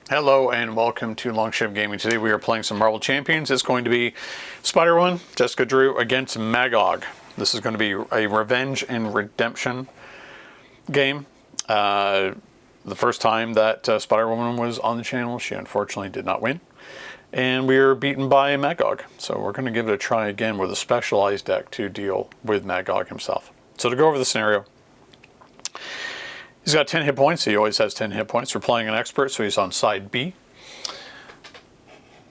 Hello and welcome to Longship Gaming. Today we are playing some Marvel Champions. It's going to be Spider-Woman, Jessica Drew against Magog. This is going to be a revenge and redemption game. The first time that Spider-Woman was on the channel, she unfortunately did not win. And we were beaten by Magog. So we're going to give it a try again with a specialized deck to deal with Magog himself. So to go over the scenario. He's got 10 hit points. He always has 10 hit points. We're playing an expert, so he's on side B.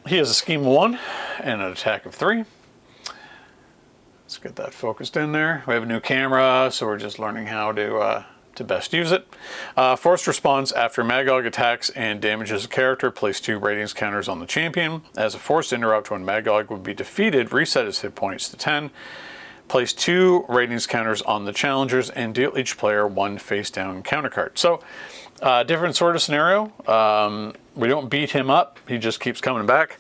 He has a scheme of 1 and an attack of 3. Let's get that focused in there. We have a new camera, so we're just learning how to best use it. Forced response: after Magog attacks and damages a character, place 2 ratings counters on the champion. As a forced interrupt, when Magog would be defeated, reset his hit points to 10. Place 2 ratings counters on the challengers and deal each player 1 face down counter card. So, different sort of scenario. We don't beat him up, he just keeps coming back.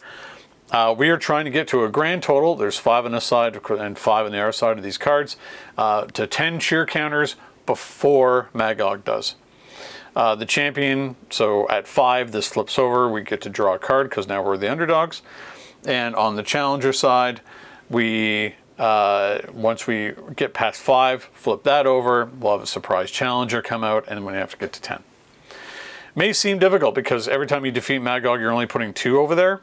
We are trying to get to a grand total. There's 5 on this side and 5 on the other side of these cards, to 10 cheer counters before Magog does. The champion, so at 5, this flips over. We get to draw a card because now we're the underdogs. And on the challenger side, once we get past 5, flip that over, we'll have a surprise challenger come out, and then we have to get to 10. May seem difficult because every time you defeat Magog, you're only putting 2 over there,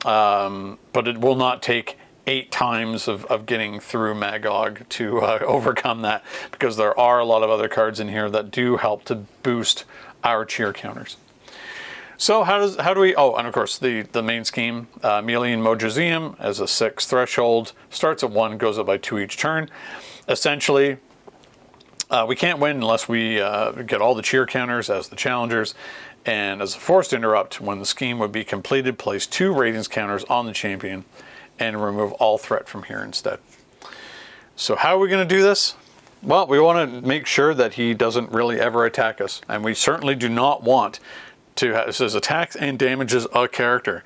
but it will not take 8 times of getting through Magog to overcome that, because there are a lot of other cards in here that do help to boost our cheer counters. So how do we, and of course the main scheme, Melee and Mojo as a 6 threshold, starts at 1, goes up by 2 each turn. Essentially, we can't win unless we get all the cheer counters as the challengers, and as a forced interrupt, when the scheme would be completed, place 2 ratings counters on the champion and remove all threat from here instead. So how are we going to do this? Well, we want to make sure that he doesn't really ever attack us, and we certainly do not want to have, it says attacks and damages a character.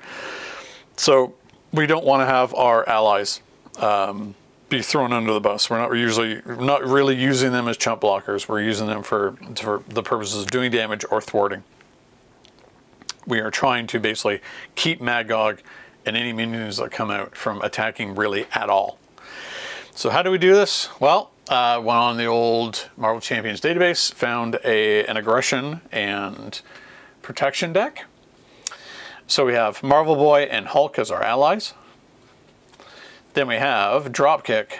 So we don't want to have our allies be thrown under the bus. We're not really using them as chump blockers. We're using them for the purposes of doing damage or thwarting. We are trying to basically keep Magog and any minions that come out from attacking really at all. So how do we do this? Well, went on the old Marvel Champions database, found an aggression and protection deck. So we have Marvel Boy and Hulk as our allies. Then we have Dropkick,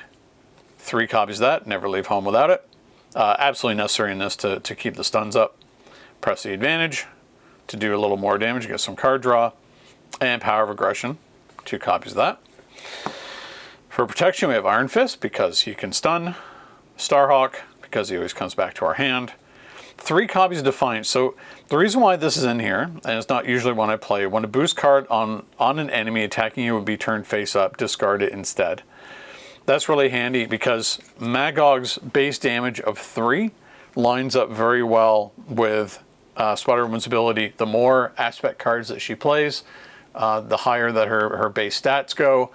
3 copies of that, never leave home without it. Absolutely necessary in this to keep the stuns up. Press the advantage to do a little more damage, get some card draw. And Power of Aggression, 2 copies of that. For protection we have Iron Fist because he can stun. Starhawk because he always comes back to our hand. 3 copies of Defiance. So the reason why this is in here, and it's not usually when I play, when a boost card on an enemy attacking you would be turned face up, discard it instead. That's really handy because Magog's base damage of 3 lines up very well with Spider-Woman's ability. The more aspect cards that she plays, the higher that her base stats go.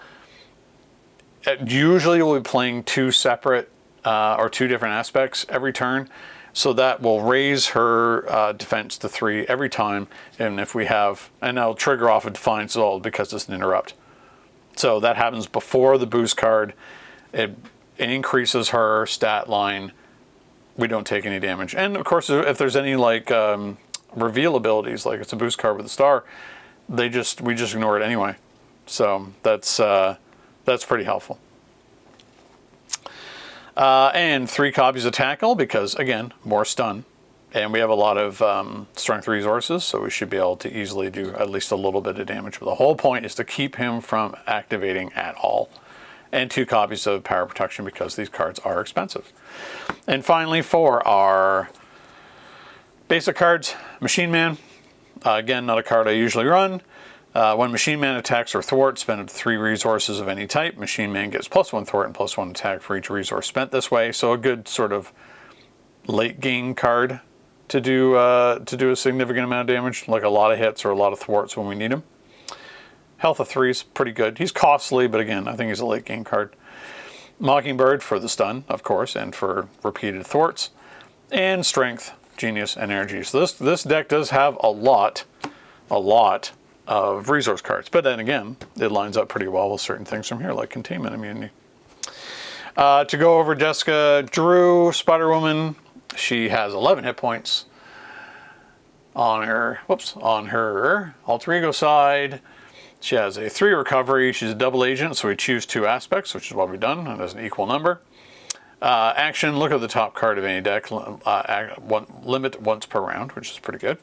Usually we'll be playing 2 separate or 2 different aspects every turn. So that will raise her defense to 3 every time. And if we have, and that'll trigger off a Defiance all because it's an interrupt. So that happens before the boost card. It increases her stat line. We don't take any damage. And of course, if there's any like reveal abilities, like it's a boost card with a star, we just ignore it anyway. So that's pretty helpful. And 3 copies of Tackle because, again, more stun. And we have a lot of strength resources, so we should be able to easily do at least a little bit of damage. But the whole point is to keep him from activating at all. And 2 copies of Power Protection because these cards are expensive. And finally, for our basic cards, Machine Man. Again, not a card I usually run. When Machine Man attacks or thwarts, spend up to 3 resources of any type. Machine Man gets +1 thwart and +1 attack for each resource spent this way. So a good sort of late game card to do a significant amount of damage, like a lot of hits or a lot of thwarts when we need him. Health of 3 is pretty good. He's costly, but again, I think he's a late game card. Mockingbird for the stun, of course, and for repeated thwarts. And Strength, Genius, and Energy. So this deck does have a lot a lot of resource cards. But then again, it lines up pretty well with certain things from here, like containment immunity. To go over Jessica Drew, Spider-Woman, she has 11 hit points on her alter ego side. She has a 3 recovery. She's a double agent, so we choose 2 aspects, which is what we've done, and there's an equal number. Action, look at the top card of any deck, limit once per round, which is pretty good.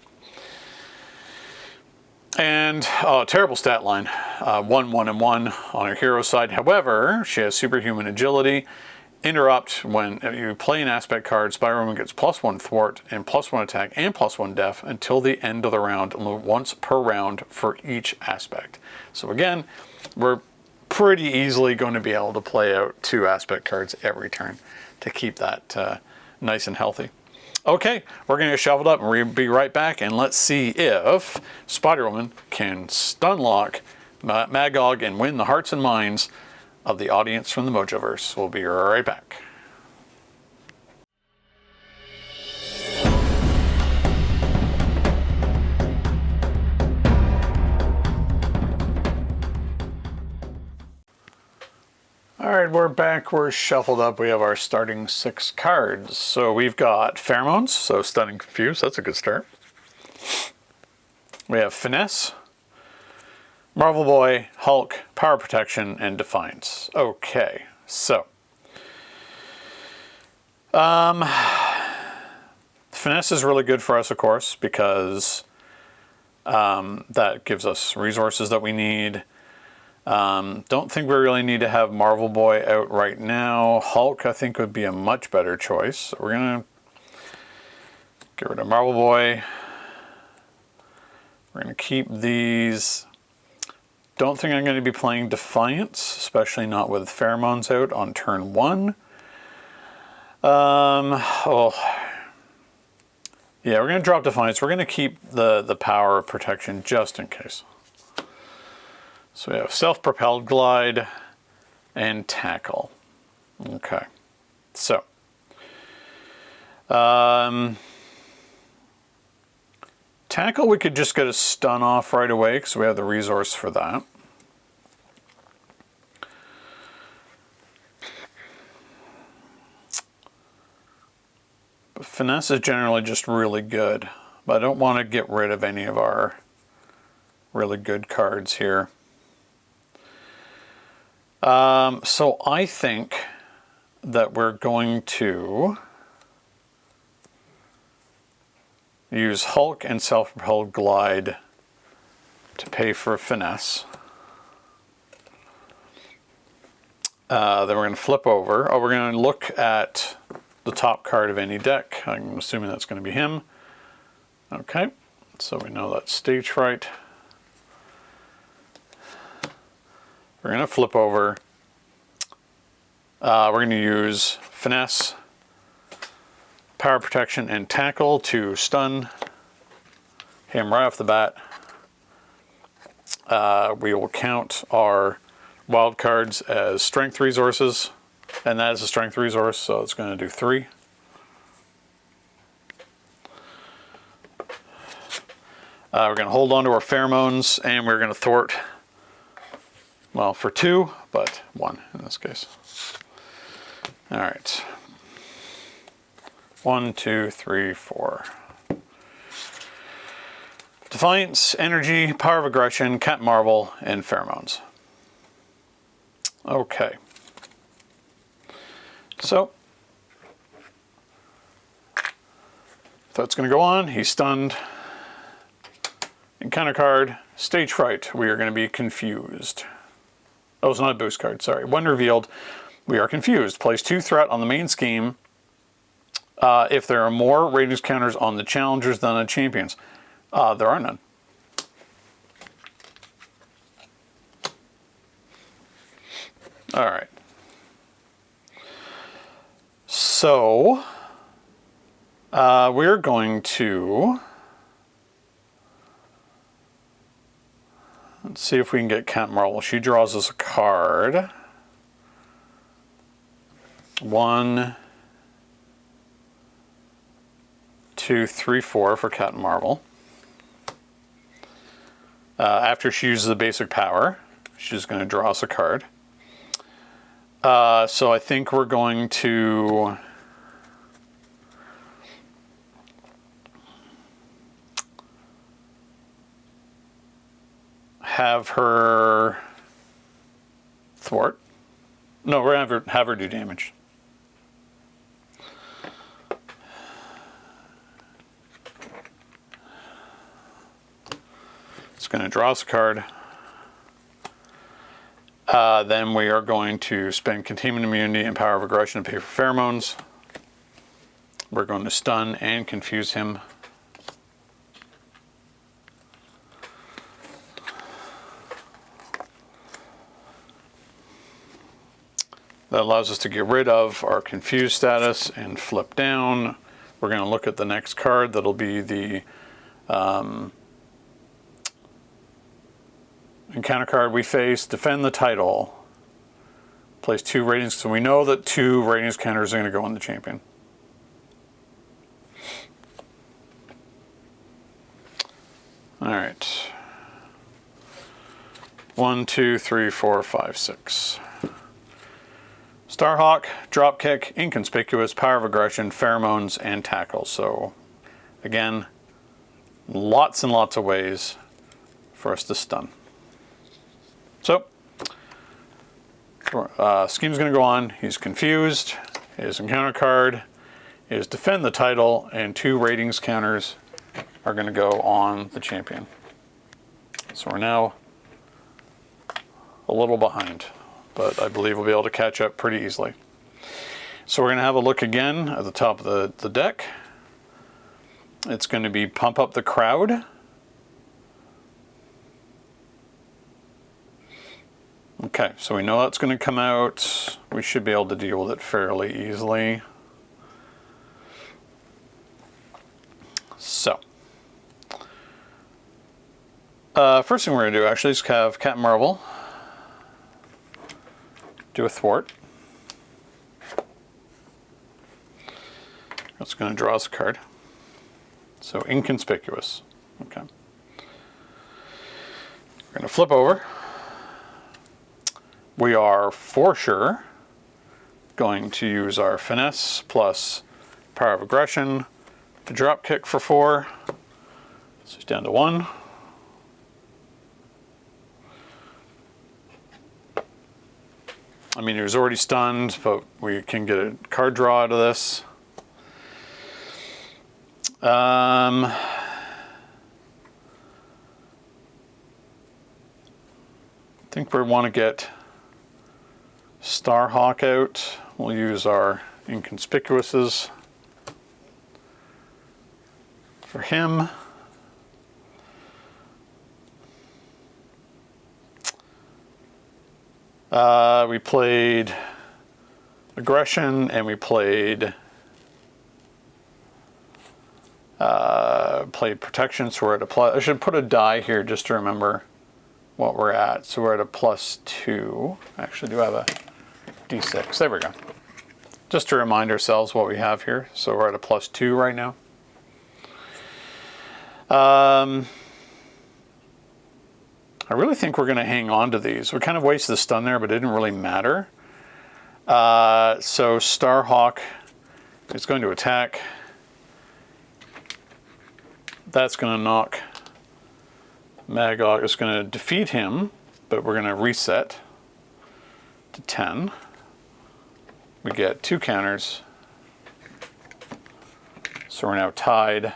And terrible stat line, 1, 1, and 1 on her hero side. However, she has superhuman agility. Interrupt, when you play an aspect card, Spider-Woman gets +1 thwart and +1 attack and +1 def until the end of the round, once per round for each aspect. So again, we're pretty easily going to be able to play out 2 aspect cards every turn to keep that nice and healthy. Okay, we're going to get shoveled up and we'll be right back, and let's see if Spider-Woman can stun lock Magog and win the hearts and minds of the audience from the Mojoverse. We'll be right back. Alright, we're back, we're shuffled up, we have our starting 6 cards. So we've got Pheromones, so Stunning Confused, that's a good start. We have Finesse, Marvel Boy, Hulk, Power Protection, and Defiance. Okay, so Finesse is really good for us, of course, because that gives us resources that we need. Don't think we really need to have Marvel Boy out right now. Hulk, I think, would be a much better choice. So we're going to get rid of Marvel Boy. We're going to keep these. Don't think I'm going to be playing Defiance, especially not with Pheromones out on turn 1. Yeah, we're going to drop Defiance. We're going to keep the Power of Protection just in case. So we have Self-Propelled Glide and Tackle. Okay, so Tackle, we could just get a stun off right away because we have the resource for that. But Finesse is generally just really good, but I don't want to get rid of any of our really good cards here. So I think that we're going to use Hulk and Self-Propelled Glide to pay for Finesse. Then we're going to flip over. Oh, we're going to look at the top card of any deck. I'm assuming that's going to be him. Okay, so we know that's Stage Fright. We're going to flip over. We're going to use Finesse, Power Protection, and Tackle to stun him right off the bat. We will count our wild cards as strength resources, and that is a strength resource, so it's going to do 3. We're going to hold on to our Pheromones, and we're going to thwart. Well, for 2, but 1 in this case. All right. 1, 2, 3, 4. Defiance, Energy, Power of Aggression, Captain Marvel, and Pheromones. Okay. So, that's going to go on. He's stunned. Encounter card, Stage Fright. We are going to be confused. Oh, it's not a boost card, sorry. When revealed, we are confused. Place 2 threat on the main scheme if there are more ratings counters on the challengers than on champions. There are none. All right. So, we're going to... Let's see if we can get Captain Marvel. She draws us a card. 1, 2, 3, 4 for Captain Marvel. After she uses the basic power, she's going to draw us a card. So I think we're going to have her thwart. No, we're going to have her do damage. It's going to draw us a card. Then we are going to spend containment immunity and power of aggression to pay for pheromones. We're going to stun and confuse him. That allows us to get rid of our confused status and flip down. We're going to look at the next card. That'll be the encounter card we face. Defend the title. Place 2 ratings. So we know that 2 ratings counters are going to go on the champion. All right. 1, 2, 3, 4, 5, 6. Starhawk, dropkick, inconspicuous, power of aggression, pheromones, and tackle. So, again, lots and lots of ways for us to stun. So, scheme's going to go on. He's confused. His encounter card is defend the title, and 2 ratings counters are going to go on the champion. So we're now a little behind, but I believe we'll be able to catch up pretty easily. So we're going to have a look again at the top of the deck. It's going to be pump up the crowd. Okay, so we know that's going to come out. We should be able to deal with it fairly easily. So, first thing we're going to do actually is have Captain Marvel do a thwart. That's going to draw us a card. So inconspicuous. Okay. We're going to flip over. We are for sure going to use our finesse plus power of aggression to drop kick for 4. So it's down to 1. I mean, he was already stunned, but we can get a card draw out of this. I think we want to get Starhawk out. We'll use our inconspicuouses for him. We played aggression and we played protection, so we're at a plus. I should put a die here just to remember what we're at. So we're at a +2. I actually do have a D6. There we go. Just to remind ourselves what we have here. So we're at a +2 right now. I really think we're going to hang on to these. We kind of wasted the stun there, but it didn't really matter. So Starhawk is going to attack. That's going to knock Magog. It's going to defeat him, but we're going to reset to 10. We get 2 counters. So we're now tied.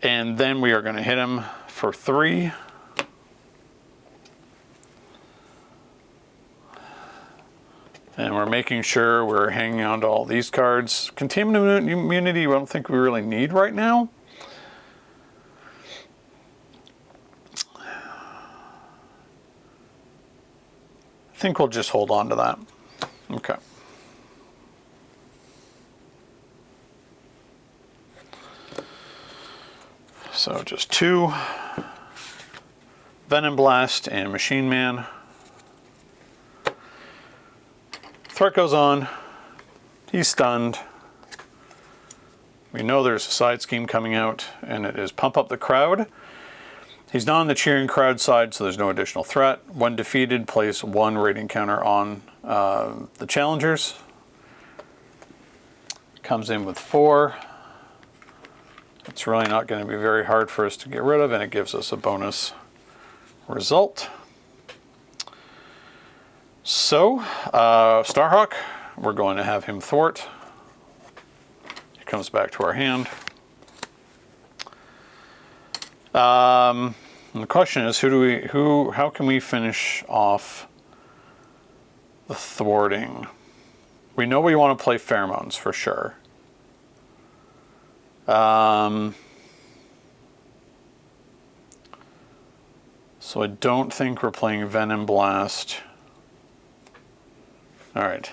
And then we are going to hit him for 3. And we're making sure we're hanging on to all these cards. Containment immunity, I don't think we really need right now. I think we'll just hold on to that. Okay. So just 2 Venom Blast and Machine Man. Threat goes on. He's stunned. We know there's a side scheme coming out, and it is pump up the crowd. He's not on the cheering crowd side, so there's no additional threat. When defeated, place 1 rating counter on the challengers. Comes in with 4. It's really not going to be very hard for us to get rid of, and it gives us a bonus result. So, Starhawk, we're going to have him thwart. He comes back to our hand. And the question is, how can we finish off the thwarting? We know we want to play pheromones for sure. So I don't think we're playing Venom Blast. All right.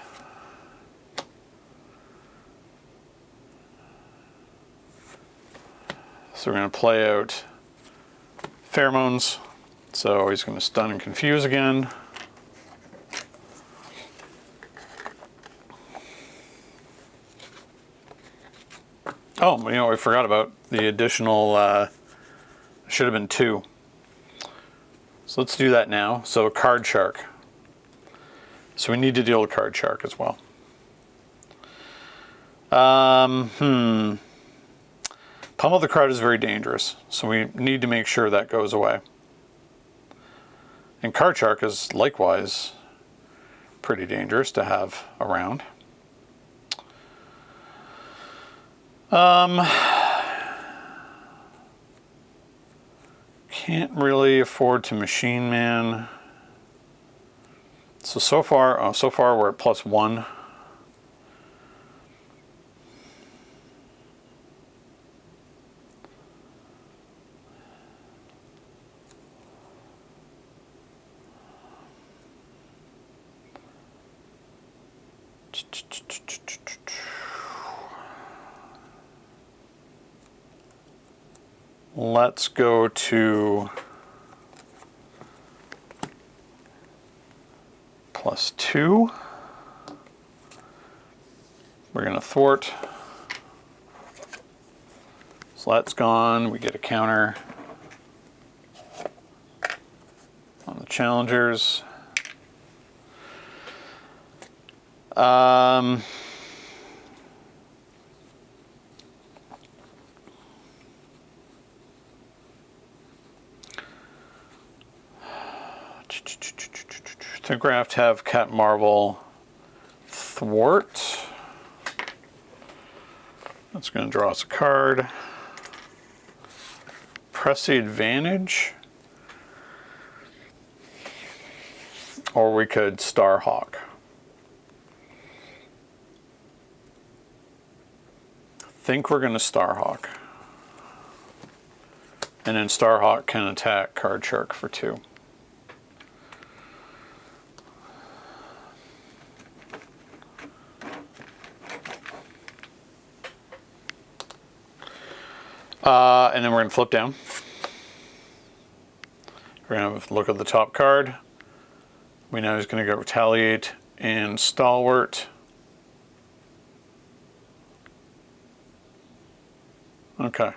So we're going to play out pheromones. So he's going to stun and confuse again. Oh, you know, we forgot about the additional, should have been 2. So let's do that now. So Card Shark. So we need to deal with Card Shark as well. Pummel the crowd is very dangerous, so we need to make sure that goes away. And Card Shark is likewise pretty dangerous to have around. Can't really afford to Machine Man. So far we're at +1. Let's go to +2. We're going to thwart. So that's gone. We get a counter on the challengers. I think we're going to have Cat Marvel thwart. That's going to draw us a card. Press the advantage. Or we could Starhawk. I think we're going to Starhawk. And then Starhawk can attack Card Shark for 2. And then we're going to flip down. We're going to look at the top card. We know he's going to go Retaliate and Stalwart. Okay.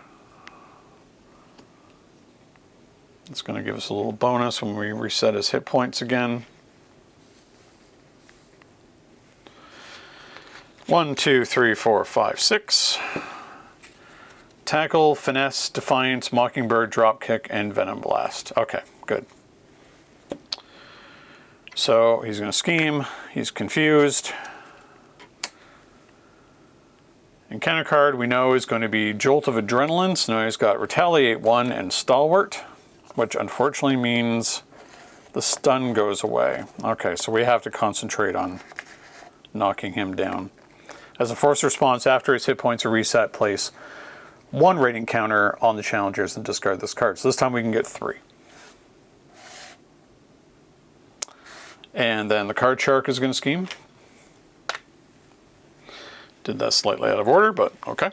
It's going to give us a little bonus when we reset his hit points again. 1, 2, 3, 4, 5, 6. Tackle, Finesse, Defiance, Mockingbird, Dropkick, and Venom Blast. Okay, good. So he's going to scheme. He's confused. Encounter card we know is going to be Jolt of Adrenaline. So now he's got Retaliate 1 and Stalwart, which unfortunately means the stun goes away. Okay, so we have to concentrate on knocking him down. As a force response, after his hit points are reset, place 1 rating counter on the challengers and discard this card. So this time we can get 3. And then the Card Shark is going to scheme. Did that slightly out of order, but okay.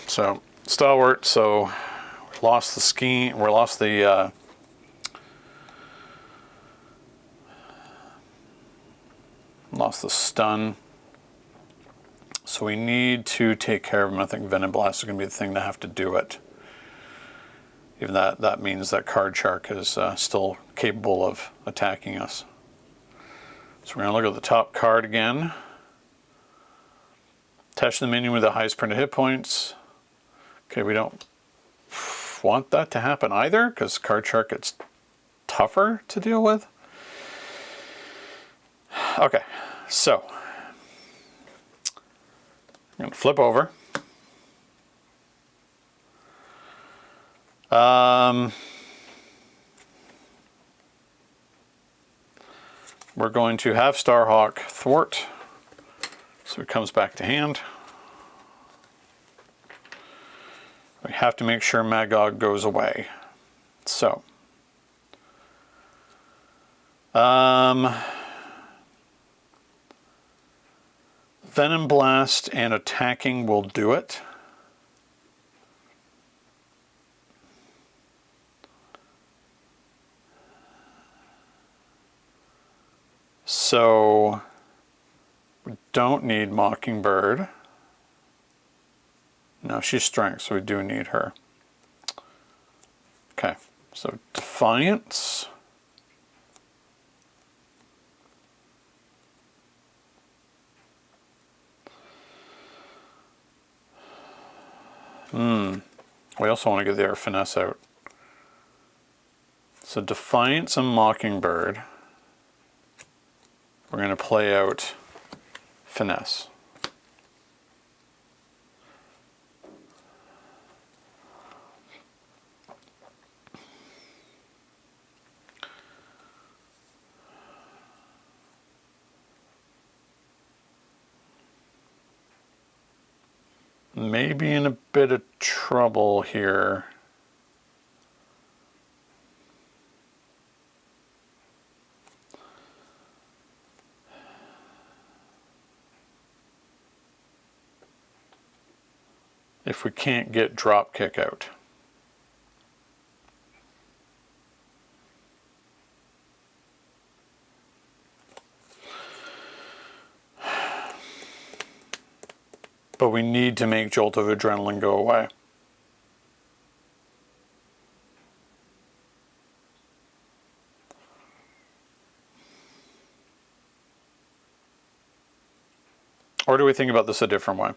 So Stalwart, so we lost the scheme, we lost the stun. So we need to take care of him. I think Venom Blast is going to be the thing to have to do it. Even that means that Card Shark is still capable of attacking us. So we're going to look at the top card again. Attach the minion with the highest printed hit points. Okay, we don't want that to happen either, because Card Shark gets tougher to deal with. Okay, so I'm going to flip over. We're going to have Starhawk thwart, so it comes back to hand. We have to make sure Magog goes away. So, Venom Blast and attacking will do it. So, we don't need Mockingbird. No, she's strength, so we do need her. Okay, so Defiance. We also want to get the Finesse out. So Defiance and Mockingbird. We're going to play out Finesse. Maybe in a bit of trouble here. If we can't get Dropkick out. But we need to make Jolt of Adrenaline go away. Or do we think about this a different way?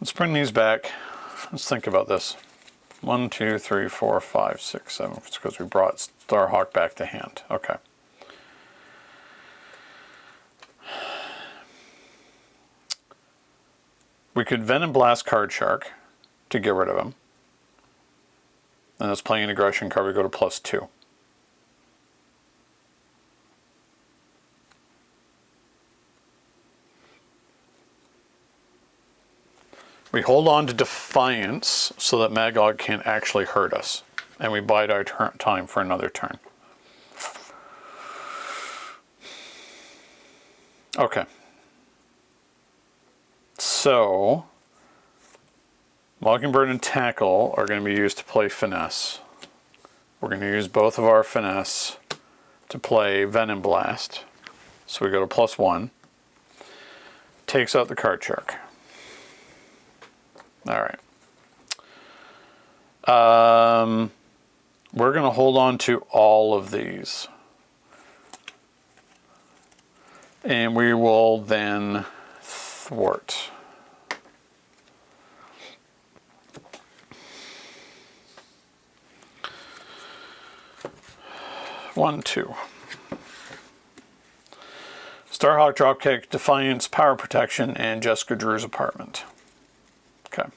Let's bring these back. Let's think about this. 1, 2, 3, 4, 5, 6, 7. It's because we brought Starhawk back to hand. Okay. We could Venom Blast Card Shark to get rid of him. And that's playing an aggression card, we go to +2. We hold on to Defiance so that Magog can't actually hurt us. And we bide our time for another turn. Okay. So, Mockingbird and Tackle are going to be used to play Finesse. We're going to use both of our Finesse to play Venom Blast. So we go to +1. Takes out the Card Shark. Alright. We're going to hold on to all of these. And we will then thwart. One, two. Starhawk, Dropkick, Defiance, Power Protection, and Jessica Drew's Apartment. Okay.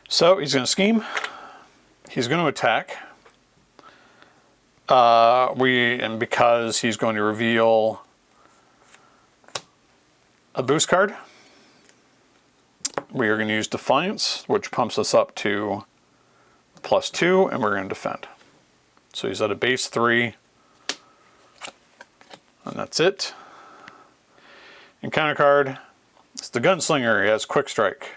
So he's going to scheme. He's going to attack. And because he's going to reveal a boost card, we are going to use Defiance, which pumps us up to +2, and we're going to defend. So he's at a base 3, and that's it. Encounter card, it's the Gunslinger, he has Quick Strike.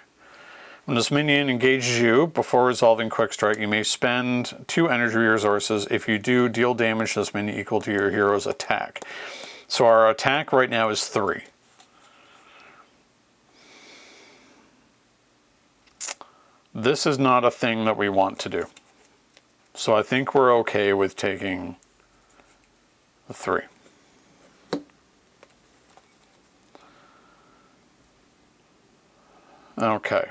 When this minion engages you before resolving quick strike, you may spend 2 energy resources. If you do, deal damage to this minion equal to your hero's attack. So our attack right now is 3. This is not a thing that we want to do. So I think we're okay with taking the 3. Okay.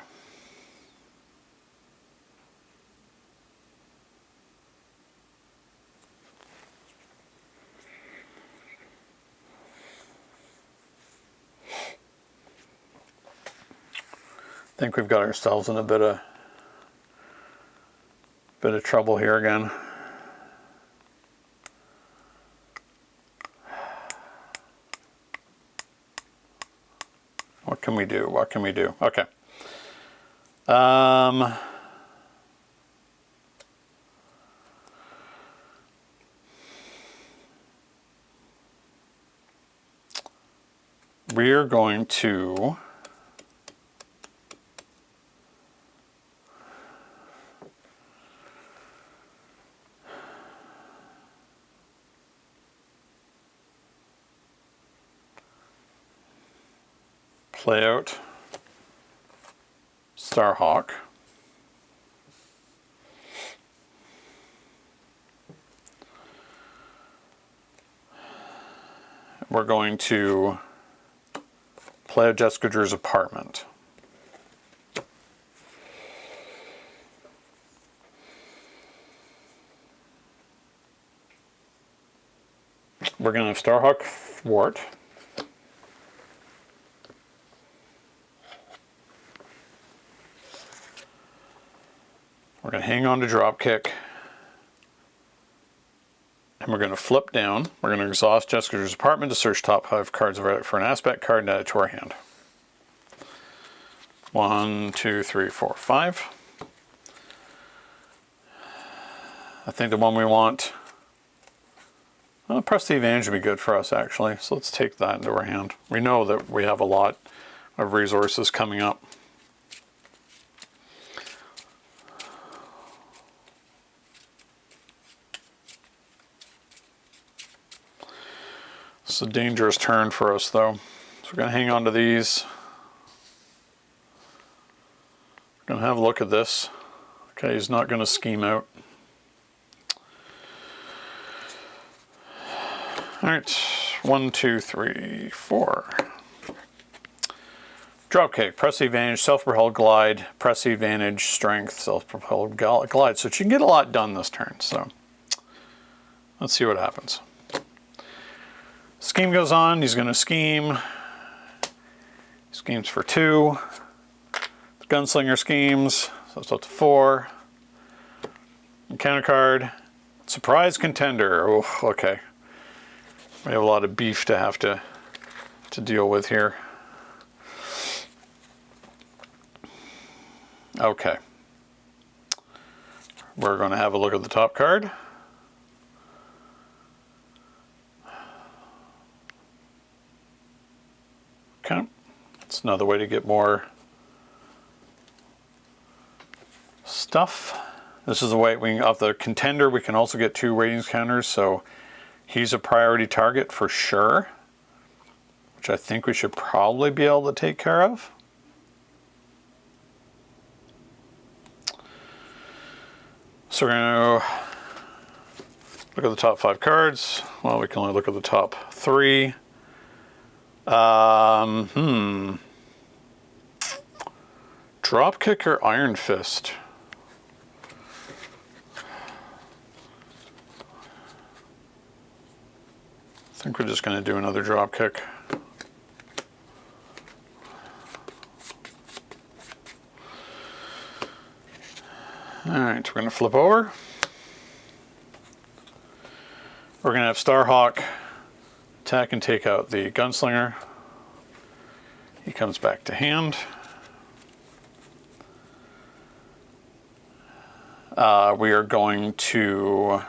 I think we've got ourselves in a bit of trouble here again. What can we do? What can we do? Okay. We're going to play out Starhawk. We're going to play out Jessica Drew's apartment. We're going to have Starhawk thwart. We're going to hang on to Dropkick. And we're going to flip down. We're going to exhaust Jessica Drew's apartment to search top 5 cards of it for an aspect card and add it to our hand. 1, 2, 3, 4, 5. I think the one we want... Well, Press the Advantage would be good for us, actually. So let's take that into our hand. We know that we have a lot of resources coming up. It's a dangerous turn for us, though. So we're going to hang on to these. We're going to have a look at this. Okay, he's not going to scheme out. All right, 1, 2, 3, 4. Dropkick, press the advantage, self-propelled glide, press the advantage, strength, self-propelled glide. So she can get a lot done this turn. So let's see what happens. Scheme goes on. He's going to scheme. He schemes for 2. The Gunslinger schemes, so it's up to 4. Encounter card. Surprise contender. Oh, okay. We have a lot of beef to have to deal with here. Okay. We're going to have a look at the top card. Okay. It's another way to get more stuff. This is the way we, off the contender, we can also get 2 ratings counters, so he's a priority target for sure, which I think we should probably be able to take care of. So we're going to look at the top 5 cards. Well, we can only look at the top 3. Dropkick or Iron Fist? I think we're just going to do another Dropkick. Alright, we're going to flip over. We're going to have Starhawk attack and take out the Gunslinger. He comes back to hand. We are going to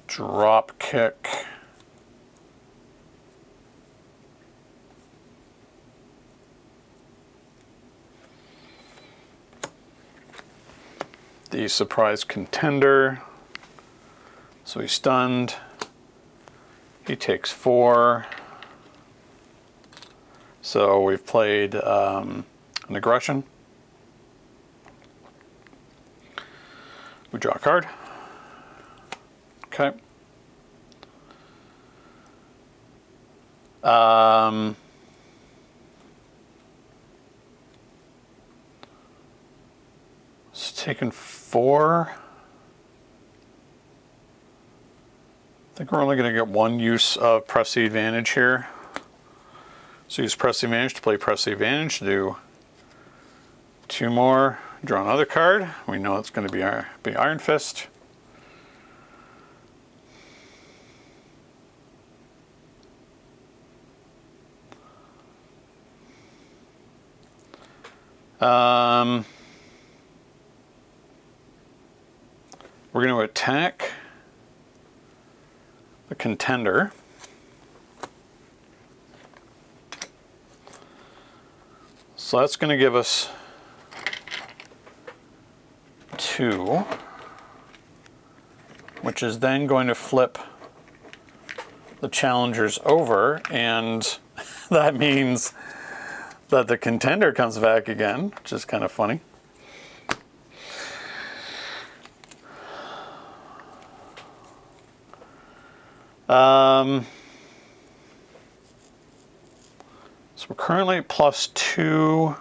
drop kick the surprise contender. So he's stunned. He takes 4. So we've played an aggression. We draw a card. Okay. It's taken 4. I think we're only going to get 1 use of press the advantage here. So use press the advantage to play press the advantage, do 2 more, draw another card. We know it's going to be Iron Fist. We're going to attack the contender. So that's going to give us 2, which is then going to flip the challengers over, and that means that the contender comes back again, which is kind of funny. So we're currently at +2.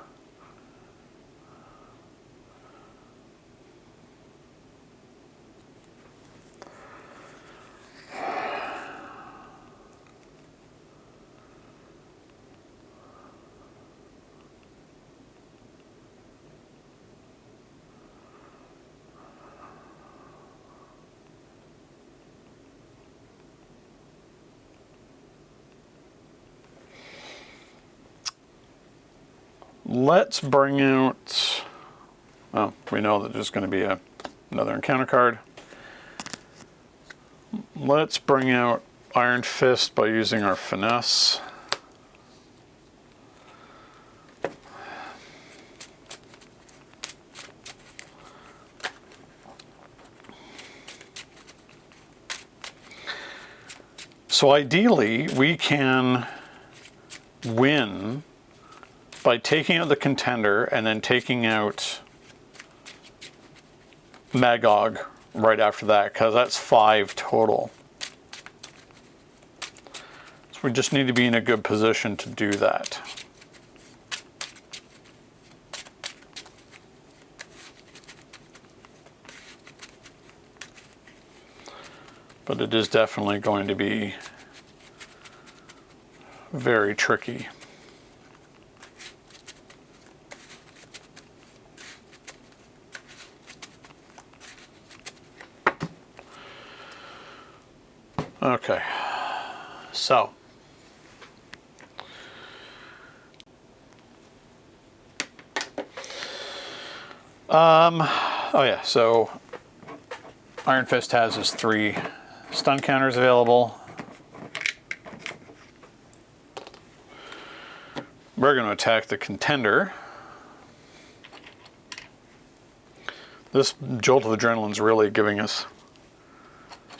Let's bring out, well, we know that there's going to be another encounter card. Let's bring out Iron Fist by using our finesse. So ideally, we can win by taking out the contender and then taking out Magog right after that, because that's 5 total. So we just need to be in a good position to do that. But it is definitely going to be very tricky. Okay, so oh yeah, so Iron Fist has his 3 stun counters available. We're going to attack the contender. This jolt of adrenaline is really giving us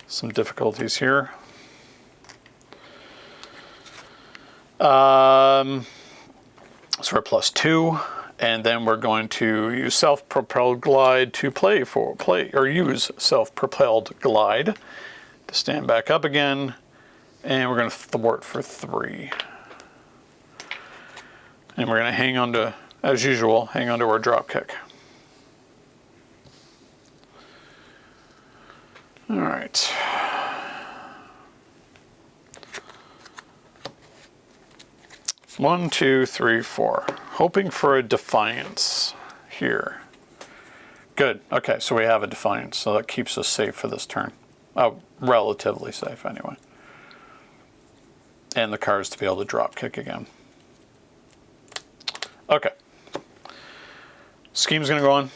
some difficulties here. So we're +2, and then we're going to use self-propelled glide to use self-propelled glide to stand back up again, and we're going to thwart for 3. And we're going to hang on to, as usual, hang on to our drop kick. All right. One, two, three, 4. Hoping for a defiance here. Good. Okay, so we have a defiance, so that keeps us safe for this turn. Oh, relatively safe anyway. And the cards to be able to drop kick again. Okay. Scheme's going to go on.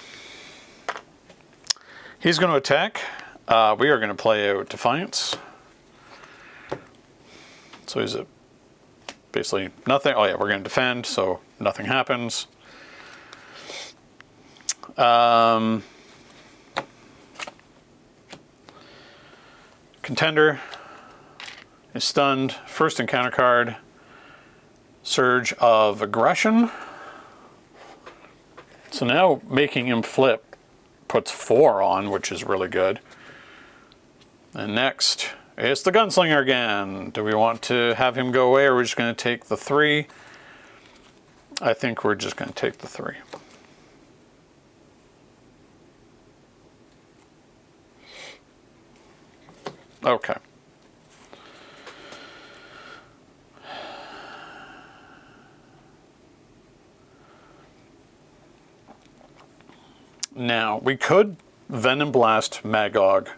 He's going to attack. We are going to play out Defiance. So he's basically nothing. Oh yeah, we're going to defend, so nothing happens. Contender is stunned. First encounter card, Surge of Aggression. So now making him flip puts 4 on, which is really good. And next, it's the Gunslinger again. Do we want to have him go away, or are we just going to take the 3? I think we're just going to take the 3. Okay. Now, we could Venom Blast Magog.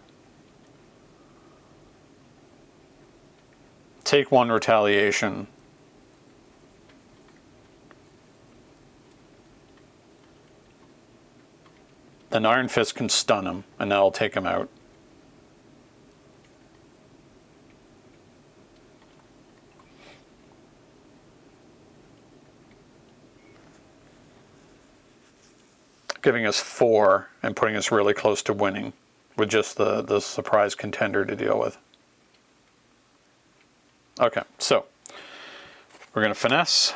Take 1 retaliation. Then Iron Fist can stun him, and that'll take him out. Giving us 4 and putting us really close to winning with just the surprise contender to deal with. Okay, so we're going to finesse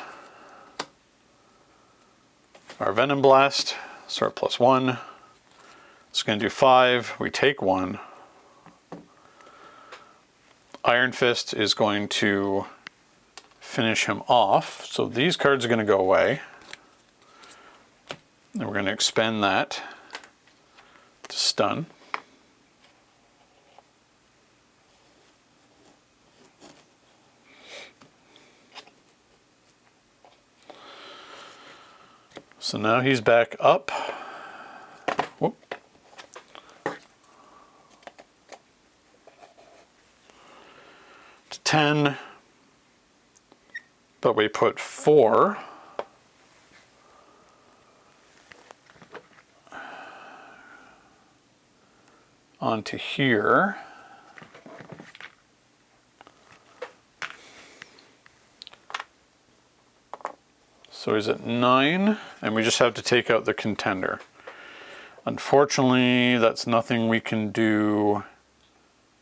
our Venom Blast, so +1. It's going to do 5. We take 1. Iron Fist is going to finish him off. So these cards are going to go away. And we're going to expend that to stun. So now he's back up. Whoop. To 10. But we put 4. Onto here. So he's at 9, and we just have to take out the contender. Unfortunately, that's nothing we can do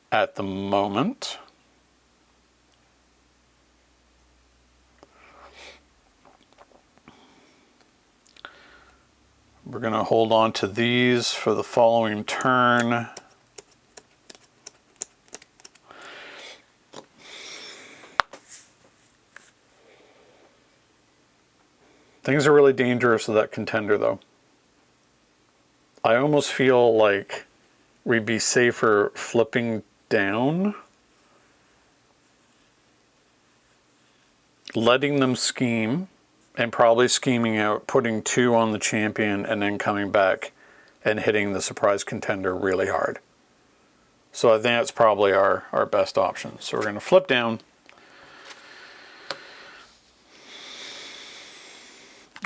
at the moment. We're going to hold on to these for the following turn. Things are really dangerous with that contender, though. I almost feel like we'd be safer flipping down, letting them scheme, and probably scheming out, putting 2 on the champion, and then coming back and hitting the surprise contender really hard. So I think that's probably our best option. So we're going to flip down.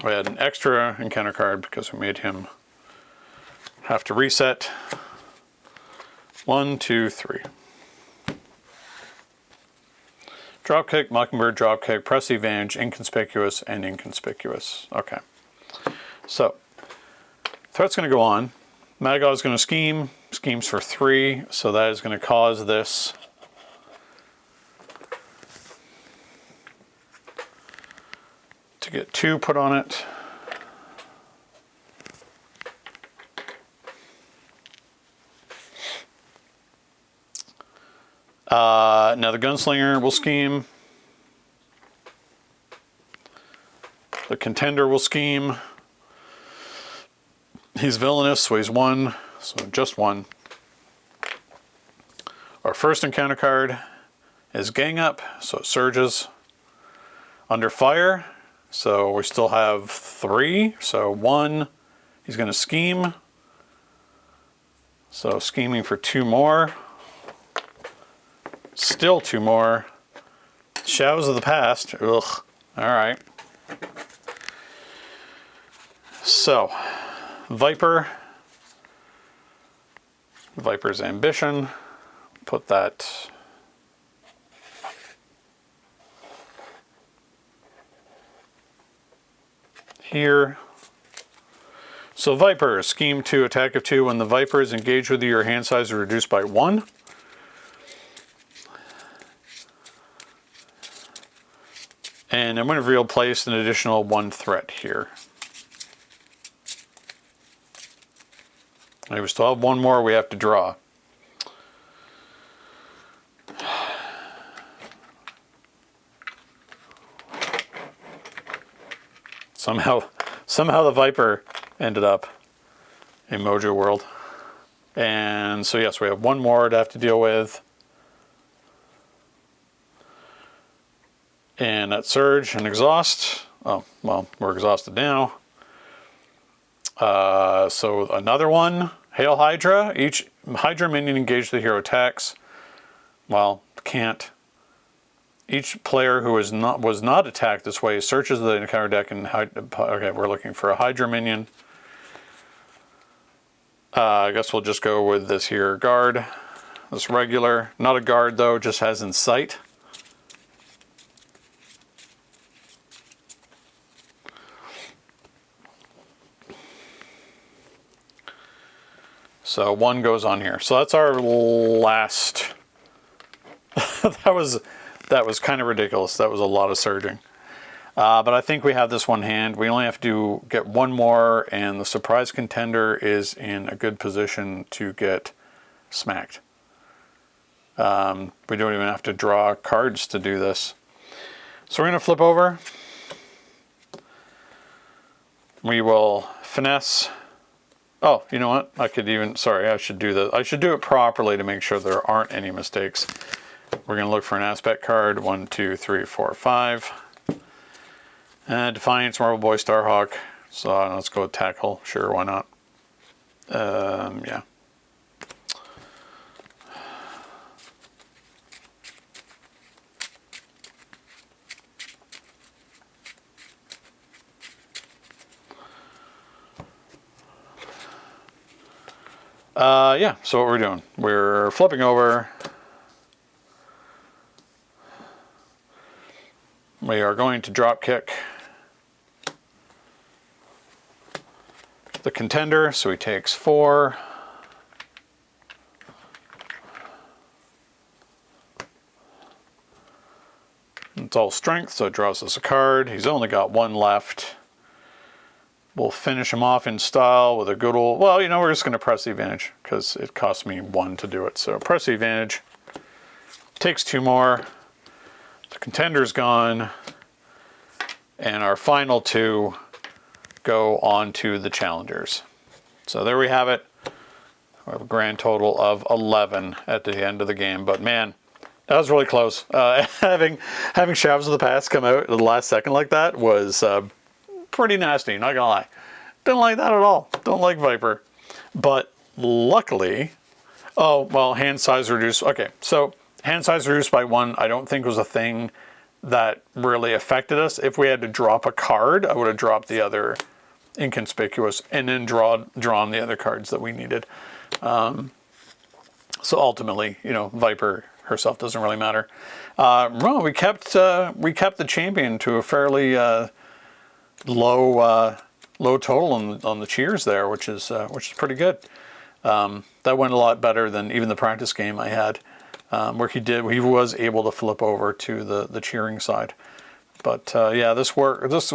We had an extra encounter card because we made him have to reset. 1, 2, 3. Dropkick, Mockingbird, Dropkick, Press Advantage, Inconspicuous, and Inconspicuous. Okay. So, threat's going to go on. Magog's going to scheme. Schemes for 3, so that is going to cause this to get 2 put on it. Now the Gunslinger will scheme. The Contender will scheme. He's villainous, so he's 1, so just 1. Our first encounter card is Gang Up, so it surges. Under Fire, so we still have 3, so 1, he's going to scheme. So scheming for 2 more. Still 2 more. Shadows of the Past. Ugh. Alright. So, Viper. Viper's Ambition. Put that here. So Viper, scheme 2, attack of 2. When the Viper is engaged with you, your hand size is reduced by 1. And I'm going to replace an additional 1 threat here. And we still have 1 more we have to draw. Somehow the Viper ended up in Mojo World. And so yes, we have 1 more to have to deal with. And that Surge and Exhaust. Oh, well, we're exhausted now. So another one. Hail Hydra. Each Hydra minion engaged the hero attacks. Well, can't. Each player who was not attacked this way searches the encounter deck and okay, we're looking for a Hydra minion. I guess we'll just go with this here guard. This regular, not a guard though, just has Insight. So 1 goes on here. So that's our last. That was kind of ridiculous. That was a lot of surging. But I think we have this one hand. We only have to get 1 more, and the surprise contender is in a good position to get smacked. We don't even have to draw cards to do this. So we're going to flip over. We will finesse. Oh, you know what? I could even, sorry, I should do that. I should do it properly to make sure there aren't any mistakes. We're going to look for an aspect card. 1, 2, 3, 4, 5. Defiance, Marble Boy, Starhawk. So let's go with Tackle. Sure, why not? Yeah. Yeah, so what we're doing, we're flipping over. We are going to drop kick the contender, so he takes 4. It's all strength, so it draws us a card. He's only got 1 left. We'll finish him off in style with a good old, well, you know, we're just going to press the advantage because it cost me 1 to do it. So press the advantage. Takes 2 more. The contender's gone. And our final 2 go on to the challengers. So there we have it. We have a grand total of 11 at the end of the game. But man, that was really close. Having Shadows of the Past come out at the last second like that was pretty nasty, not gonna lie. Didn't like that at all. Don't like Viper. But luckily, oh, well, hand size reduced. Okay, so hand size reduced by 1, I don't think was a thing that really affected us. If we had to drop a card, I would have dropped the other inconspicuous and then drawn the other cards that we needed. So ultimately, you know, Viper herself doesn't really matter. Well, we kept the champion to a fairly low total on the cheers there, which is pretty good. That went a lot better than even the practice game I had, where he was able to flip over to the cheering side. But yeah, this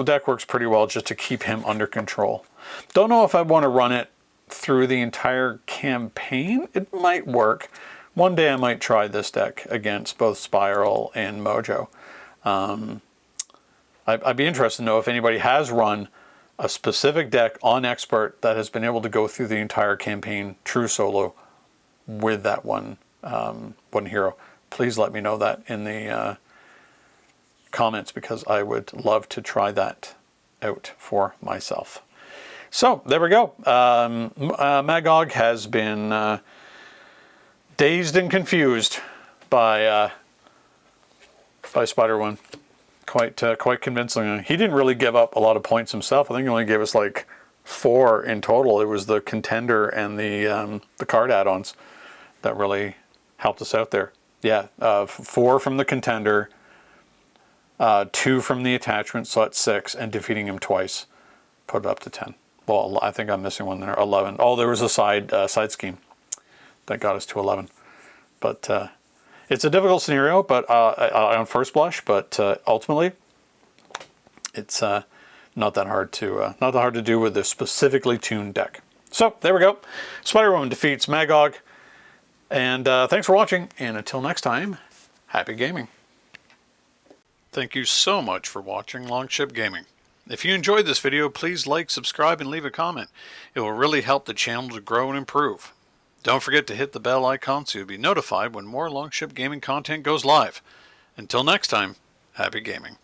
deck works pretty well just to keep him under control. Don't know if I want to run it through the entire campaign. It might work. One day I might try this deck against both Spiral and Mojo. I'd be interested to know if anybody has run a specific deck on Expert that has been able to go through the entire campaign true solo with that one hero. Please let me know that in the comments, because I would love to try that out for myself. So there we go. Magog has been dazed and confused by Spider-One quite convincingly. He didn't really give up a lot of points himself. I think he only gave us like 4 in total. It was the contender and the card add-ons that really helped us out there. Yeah, 4 from the contender, 2 from the attachment, so that's 6, and defeating him twice put it up to 10. Well, I think I'm missing one there. 11. Oh, there was a side scheme that got us to 11. But it's a difficult scenario, but on first blush. But ultimately, It's not that hard to do with a specifically tuned deck. So there we go. Spider-Woman defeats Magog. And thanks for watching. And until next time, happy gaming. Thank you so much for watching Longship Gaming. If you enjoyed this video, please like, subscribe, and leave a comment. It will really help the channel to grow and improve. Don't forget to hit the bell icon so you'll be notified when more Longship Gaming content goes live. Until next time, happy gaming.